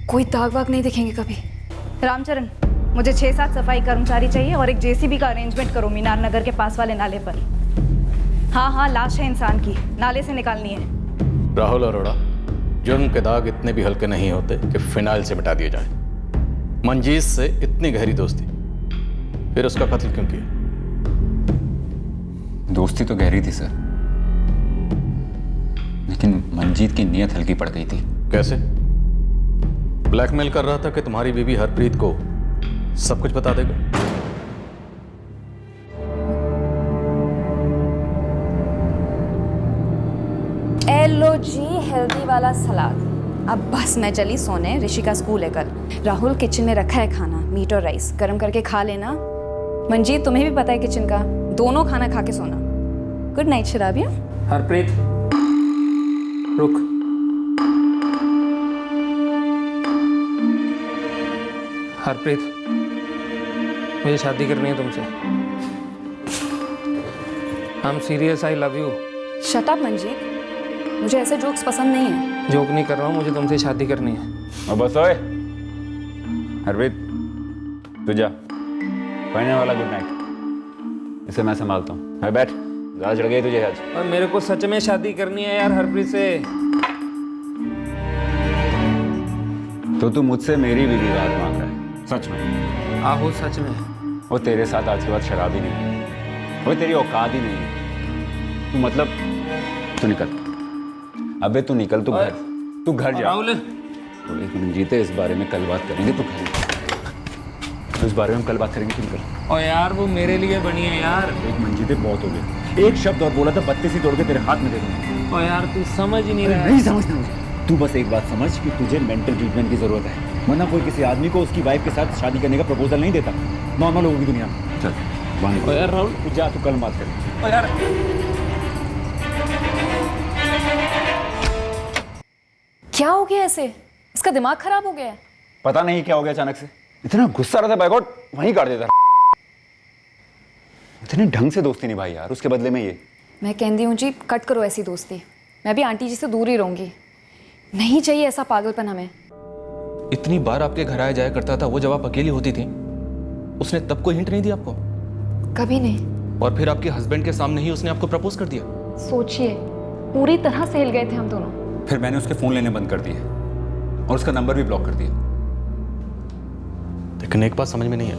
[SPEAKER 10] कोई दाग वाग नहीं दिखेंगे कभी।
[SPEAKER 7] रामचरण, मुझे 6-7 सफाई कर्मचारी चाहिए और एक जेसीबी का अरेंजमेंट करो मीनार नगर के पास वाले नाले पर। हाँ, लाश है इंसान की, नाले से निकालनी है।
[SPEAKER 16] राहुल अरोड़ा, जुर्म के दाग इतने भी हल्के नहीं होते कि फिनाइल से मिटा दिए जाए। मंजीत से इतनी गहरी दोस्ती, फिर उसका कत्ल क्यों किया?
[SPEAKER 5] दोस्ती तो गहरी थी सर, लेकिन मंजीत की नीयत हल्की पड़ गई थी।
[SPEAKER 16] कैसे? ब्लैकमेल कर रहा था कि तुम्हारी बीवी हरप्रीत को सब कुछ बता देगा।
[SPEAKER 10] लो जी, हेल्दी वाला सलाद। अब बस मैं चली सोने, ऋषि का स्कूल है कल। राहुल किचन में रखा है खाना, मीट और राइस, गर्म करके खा लेना। मंजीत, तुम्हें भी पता है किचन का, दोनों खाना खा के सोना। Good night शराबिया।
[SPEAKER 6] हरप्रीत रुक। हरप्रीत, मुझे शादी करनी है तुमसे। I am serious, I love you.
[SPEAKER 10] Shut up Manjeet, मुझे ऐसे जोक्स पसंद नहीं है।
[SPEAKER 6] जोक नहीं कर रहा हूँ, मुझे तुमसे शादी करनी है।
[SPEAKER 5] और बस ओए हरप्रीत, तू जा, पहने वाला गुड नाइट, इसे मैं संभालता हूँ। मैं बैठ, ज़्यादा चढ़ गई तुझे आज।
[SPEAKER 6] और मेरे को सच में शादी करनी है यार हरप्रीत से।
[SPEAKER 5] तो तू मुझसे मेरी भी बात मांग रहा है? सच में?
[SPEAKER 6] आहो सच में।
[SPEAKER 5] वो तेरे साथ आज के बाद शराब ही नहीं, वो तेरी औकात ही नहीं। तू मतलब, तू निकल। अबे तू निकल, तू घर जा।
[SPEAKER 6] राहुल,
[SPEAKER 5] मंजीते, इस बारे में कल बात करेंगे। तू तो इस बारे में कल बात करेंगे, तू निकल।
[SPEAKER 6] और यार वो मेरे लिए बनी है यार।
[SPEAKER 5] एक मंजीते बहुत हो गए, एक शब्द और बोला था बत्ती सी तोड़ के तेरे हाथ में दे दूंगा।
[SPEAKER 6] और यार तू समझ ही नहीं रहा।
[SPEAKER 5] नहीं समझता मुझे, तू बस एक बात समझ कि तुझे मेंटल ट्रीटमेंट की जरूरत है, वरना कोई किसी आदमी को उसकी वाइफ के साथ शादी करने का प्रपोजल नहीं देता नॉर्मल लोगों की दुनिया में। चल बाहर यार राहुल, तू जा, तू कल बात कर यार।
[SPEAKER 10] क्या हो गया ऐसे? इसका दिमाग खराब हो गया है।
[SPEAKER 5] पता नहीं क्या हो गया अचानक से, इतना गुस्सा रहा था बाय गॉड वहीं काट देता। इतने ढंग से दोस्ती निभाई यार, उसके बदले में ये।
[SPEAKER 10] मैं कहती हूँ जी, कट करो ऐसी दोस्ती। मैं भी आंटी जी से दूर ही रहूंगी। नहीं चाहिए ऐसा पागलपन हमें।
[SPEAKER 9] इतनी बार आपके घर आया जाया करता था वो, जब आप अकेली होती थी उसने तब कोई हिंट नहीं दी आपको?
[SPEAKER 10] कभी नहीं।
[SPEAKER 9] और फिर आपके हस्बैंड के सामने ही उसने आपको प्रपोज कर दिया।
[SPEAKER 10] सोचिए, पूरी तरह से हिल गए थे हम दोनों।
[SPEAKER 5] फिर मैंने उसके फोन लेने बंद कर दिए और उसका नंबर भी ब्लॉक कर दिया।
[SPEAKER 8] लेकिन एक बात समझ में नहीं आई,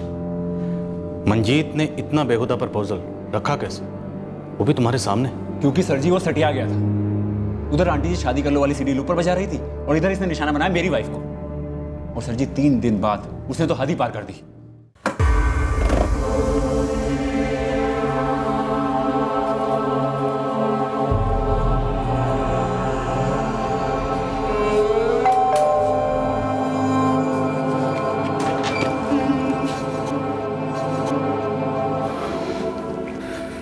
[SPEAKER 8] मंजीत ने इतना बेहुदा प्रपोजल रखा कैसे, वो भी तुम्हारे सामने?
[SPEAKER 5] क्योंकि सर जी वो सटिया गया था। उधर आंटी जी शादी कर लो वाली सीडी ऊपर बजा रही थी और इधर इसने निशाना बनाया मेरी वाइफ को। और सर जी 3 दिन बाद उसने तो हद ही पार कर दी।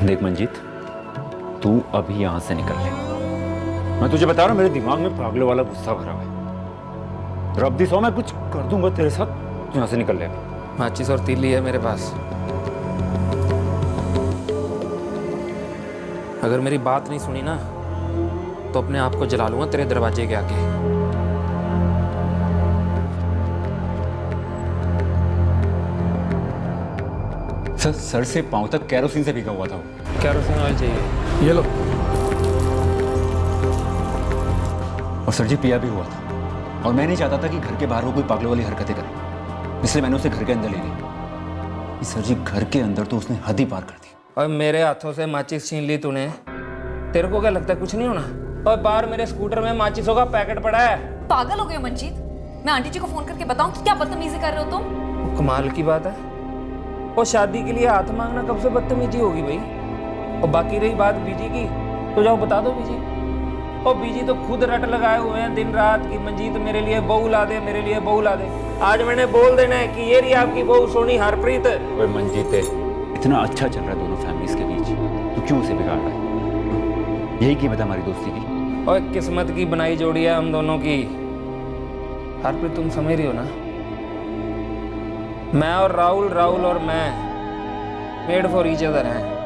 [SPEAKER 5] देख मंजीत, तू अभी यहां से निकल ले। मैं तुझे बता रहा हूं, मेरे दिमाग में पागलों वाला गुस्सा भरा हुआ है। रब दी सौ मैं कुछ कर दूंगा तेरे साथ, तू यहां से निकल ले।
[SPEAKER 6] माचिस और तीली है मेरे पास। अगर मेरी बात नहीं सुनी ना तो अपने आप को जला लूंगा तेरे दरवाजे के आगे।
[SPEAKER 5] सर से पांव तक कैरोसिन से भीगा हुआ था वो।
[SPEAKER 6] कैरोसिन ऑयल चाहिए, ये लो।
[SPEAKER 5] और सर जी पिया भी हुआ था और मैं नहीं चाहता था कि घर के बाहर वो कोई पागलों वाली हरकतें करे, इसलिए मैंने उसे घर के अंदर ले लिया। सर जी घर के अंदर तो उसने हद ही पार कर दी।
[SPEAKER 6] और मेरे हाथों से माचिस छीन ली तूने, तेरे को क्या लगता है कुछ नहीं होना? और बाहर मेरे स्कूटर में माचिसों का पैकेट पड़ा है।
[SPEAKER 10] पागल हो गए मंजीत? मैं आंटी जी को फोन करके बताऊं कि क्या बदतमीजी कर रहे हो तुम?
[SPEAKER 6] कमाल की बात है, और शादी के लिए हाथ मांगना कब से बदतमीजी होगी भाई? और बाकी रही बात बीजी की, तो जाओ बता दो बीजी। और बीजी तो खुद रट लगाए हुए हैं दिन रात की मंजीत मेरे लिए बहू ला दे, मेरे लिए बहू ला दे। आज मैंने बोल देना है कि ये रही आपकी बहू सोनी हरप्रीत।
[SPEAKER 5] ओए मंजीत, इतना अच्छा चल रहा है दोनों फैमिलीज के बीच, तू क्यों उसे बिगाड़ रहा है? यही कीमत है हमारी दोस्ती की।
[SPEAKER 6] और किस्मत की बनाई जोड़ी है हम दोनों की। हरप्रीत तुम समझ रही हो ना, मैं और राहुल और मैं मेड फॉर ईच अदर हैं।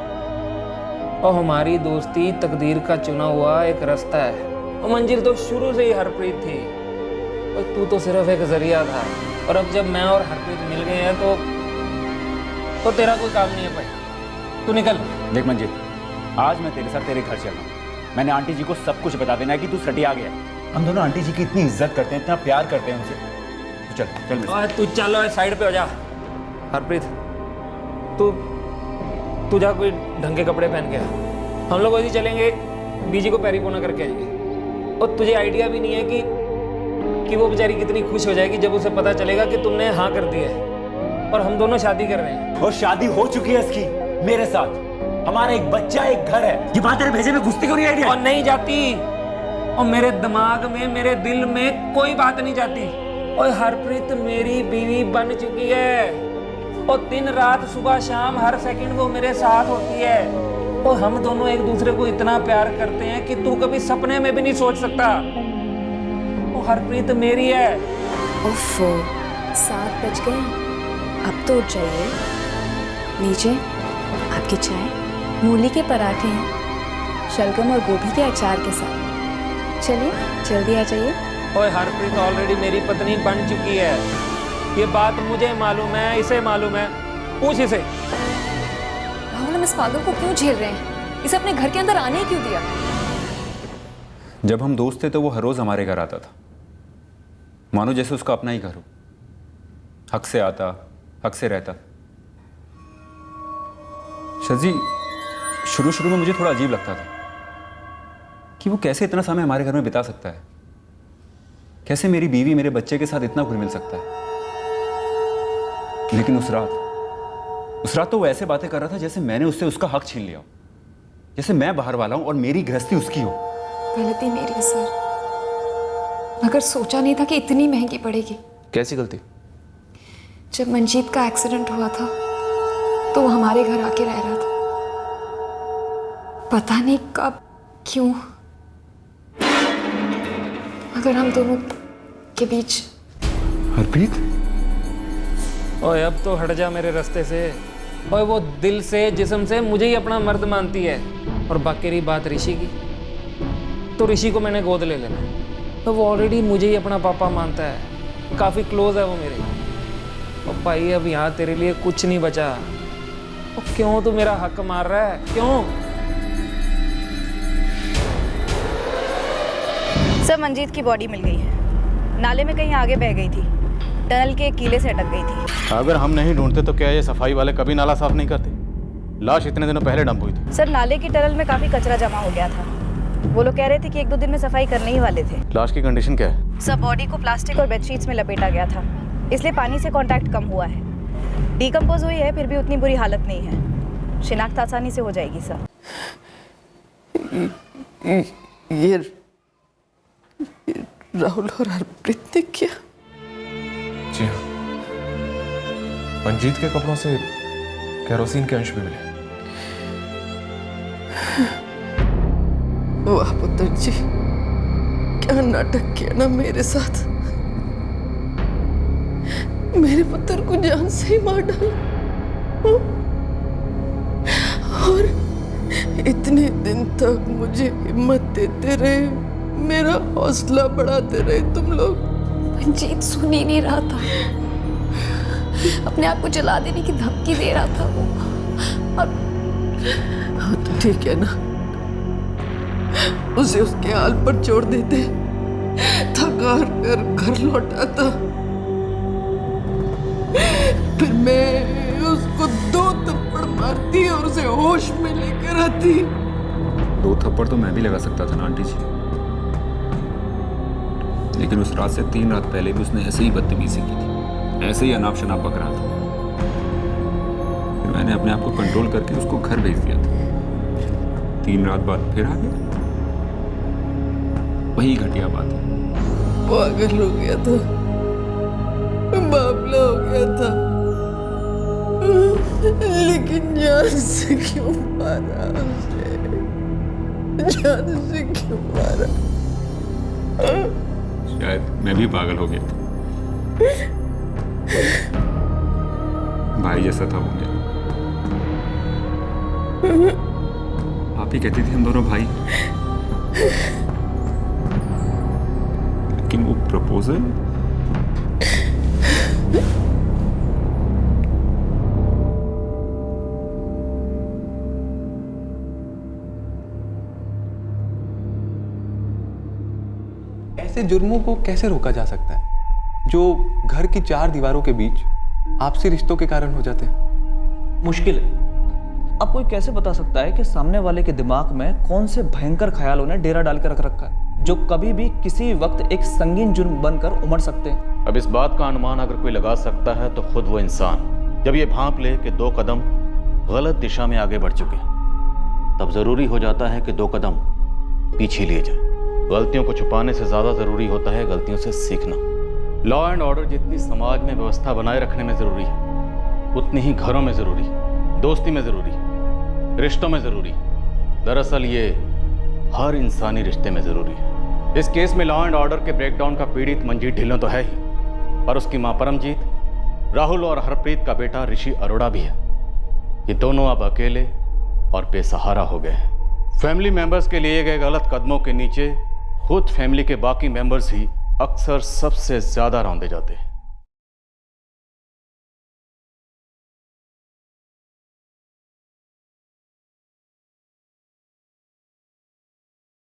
[SPEAKER 6] और हमारी दोस्ती तकदीर का चुना हुआ एक रास्ता है। और मंजिल तो शुरू से ही हरप्रीत थी, और तू तो सिर्फ एक जरिया था। और अब जब मैं और हरप्रीत मिल गए हैं तो तेरा कोई काम नहीं है भाई, तू निकल।
[SPEAKER 5] देख मंजिल, आज मैं तेरे साथ तेरे घर चल रहा हूँ। मैंने आंटी जी को सब कुछ बता देना है कि तू सटिया गया। हम दोनों आंटी जी की इतनी इज्जत करते हैं, इतना प्यार करते हैं उनसे। चल चल
[SPEAKER 6] तू चलो साइड पे हो जा। हरप्रीत तू जा कोई ढंग के कपड़े पहन के आ। हम लोग वैसे चलेंगे, बीजी को पैरीपोना करके आएंगे। और तुझे आइडिया भी नहीं है कि वो बेचारी कितनी खुश हो जाएगी जब उसे पता चलेगा कि तुमने हाँ कर दिया है और हम दोनों शादी कर रहे हैं।
[SPEAKER 5] और शादी हो चुकी है इसकी मेरे साथ। हमारा एक बच्चा, एक घर है। ये बात तेरे भेजे में घुसती क्यों नहीं आई?
[SPEAKER 6] और नहीं जाती, और मेरे दिमाग में मेरे दिल में कोई बात नहीं जाती। और हरप्रीत मेरी बीवी बन चुकी है, और दिन रात सुबह शाम हर सेकंड वो मेरे साथ होती है। और हम दोनों एक दूसरे को इतना प्यार करते हैं कि तू कभी सपने में भी नहीं सोच सकता। वो हरप्रीत मेरी है।
[SPEAKER 10] उफ़, 7 बज गए, अब तो उठ जाइए। लीजिए आपकी चाय। मूली के पराठे हैं, शलगम और गोभी के अचार के साथ। चलिए जल्दी आ जाइए।
[SPEAKER 6] ओए हरप्रीत ऑलरेडी मेरी पत्नी बन चुकी है, ये बात मुझे मालूम है, इसे मालूम है, पूछ इसे।
[SPEAKER 10] राहुल, हम इस पागल को क्यों झेल रहे हैं? इसे अपने घर के अंदर आने ही क्यों दिया?
[SPEAKER 5] जब हम दोस्त थे तो वो हर रोज हमारे घर आता था, मानो जैसे उसका अपना ही घर हो। हक से आता, हक से रहता। शजी, शुरू में मुझे थोड़ा अजीब लगता था कि वो कैसे इतना समय हमारे घर में बिता सकता है, कैसे मेरी बीवी मेरे बच्चे के साथ इतना घुल मिल सकता है। लेकिन उस रात तो वो ऐसे बातें कर रहा था जैसे मैंने उससे उसका हक छीन लिया हो, जैसे मैं बाहर वाला हूं और मेरी गृहस्थी उसकी हो।
[SPEAKER 10] गलती मेरी सर, मगर सोचा नहीं था कि इतनी महंगी पड़ेगी।
[SPEAKER 9] कैसी गलती?
[SPEAKER 10] जब मंजीत का एक्सीडेंट हुआ था तो वो हमारे घर आके रह रहा था। पता नहीं कब क्यों, मगर हम दोनों के बीच।
[SPEAKER 9] हरप्रीत?
[SPEAKER 6] ओए अब तो हट जा मेरे रास्ते से। ओए वो दिल से जिस्म से मुझे ही अपना मर्द मानती है। और बाकी रही बात ऋषि की, तो ऋषि को मैंने गोद ले लेना है। तो वो ऑलरेडी मुझे ही अपना पापा मानता है, काफ़ी क्लोज है वो मेरे। और भाई अब यहाँ तेरे लिए कुछ नहीं बचा। और क्यों तू मेरा हक मार रहा है, क्यों?
[SPEAKER 7] सर मंजीत की बॉडी मिल गई है, नाले में कहीं आगे बह गई थी, टनल के एक कीले से अटक गई थी।
[SPEAKER 8] अगर हम नहीं ढूंढते तो क्या ये सफाई वाले कभी नाला साफ नहीं करते? लाश इतने दिनों पहले डंप हुई थी।
[SPEAKER 7] सर नाले की टनल में काफी कचरा जमा हो गया था। वो लोग कह रहे थे कि 1-2 दिन में सफाई करने ही वाले थे।
[SPEAKER 8] लाश की कंडीशन क्या है?
[SPEAKER 7] सर बॉडी को प्लास्टिक और बेडशीट्स में लपेटा गया था, इसलिए पानी से कांटेक्ट कम हुआ है। डिकम्पोज हुई है, फिर भी उतनी बुरी हालत नहीं है। शिनाख्त आसानी से हो जाएगी सर।
[SPEAKER 2] ये राहुल और हरप्रीत ने किया?
[SPEAKER 9] जी हाँ, मंजीत के कपड़ों से केरोसिन के अंश भी मिले।
[SPEAKER 2] वाह पुत्र जी, क्या नाटक किया ना मेरे साथ। मेरे पुत्र को जान से ही मार डाला और इतने दिन तक मुझे हिम्मत देते रहे, मेरा हौसला बढ़ाते रहे तुम लोग।
[SPEAKER 10] मंजीत सुन ही नहीं रहा था, अपने आप को जला देने की धमकी दे रहा था वो। अब
[SPEAKER 2] हाँ तो ठीक है ना, उसे उसके हाल पर छोड़ देते, थकार कर घर लौटाता, फिर मैं उसको 2 थप्पड़ मारती और उसे होश में लेकर आती।
[SPEAKER 5] 2 थप्पड़ तो मैं भी लगा सकता था ना आंटी जी, लेकिन उस रात से 3 रात पहले भी उसने ऐसे ही बदतमीजी की थी, ऐसे ही अनाप शनाप बक रहा था। फिर मैंने अपने आप को कंट्रोल करके उसको घर भेज दिया था। 3 रात बाद फिर आ गया, वही घटिया बात है।
[SPEAKER 2] पागल हो गया था, बावला हो गया था, लेकिन जान से क्यों मारा उसे? जान से क्यों मारा?
[SPEAKER 5] शायद मैं भी पागल हो गया था, भाई जैसा था वो मेरा। आप ही कहती थी हम दोनों भाई, लेकिन वो प्रपोजल
[SPEAKER 18] ऐसे जुर्मों को कैसे रोका जा सकता है जो घर की 4 दीवारों के बीच आपसी रिश्तों के कारण हो जाते हैं?
[SPEAKER 19] मुश्किल है। अब कोई कैसे बता सकता है कि सामने वाले के दिमाग में कौन से भयंकर ख्यालों ने डेरा डाल के रख रखा है, जो कभी भी किसी वक्त एक संगीन जुर्म बनकर उमड़ सकते हैं।
[SPEAKER 16] अब इस बात का अनुमान अगर कोई लगा सकता है तो खुद वो इंसान जब ये भांप ले कि 2 कदम गलत दिशा में आगे बढ़ चुके, तब जरूरी हो जाता है कि 2 कदम पीछे लिए जाए। गलतियों को छुपाने से ज्यादा जरूरी होता है गलतियों से सीखना। लॉ एंड ऑर्डर जितनी समाज में व्यवस्था बनाए रखने में जरूरी है, उतनी ही घरों में जरूरी, दोस्ती में जरूरी, रिश्तों में जरूरी। दरअसल ये हर इंसानी रिश्ते में जरूरी है। इस केस में लॉ एंड ऑर्डर के ब्रेकडाउन का पीड़ित मंजीत ढिल्लों तो है ही, पर उसकी मां परमजीत, राहुल और हरप्रीत का बेटा ऋषि अरोड़ा भी है। ये दोनों अब अकेले और बेसहारा हो गए हैं। फैमिली मेंबर्स के लिए गए गलत कदमों के नीचे खुद फैमिली के बाकी मेंबर्स ही अक्सर सबसे ज्यादा रौंदे जाते हैं।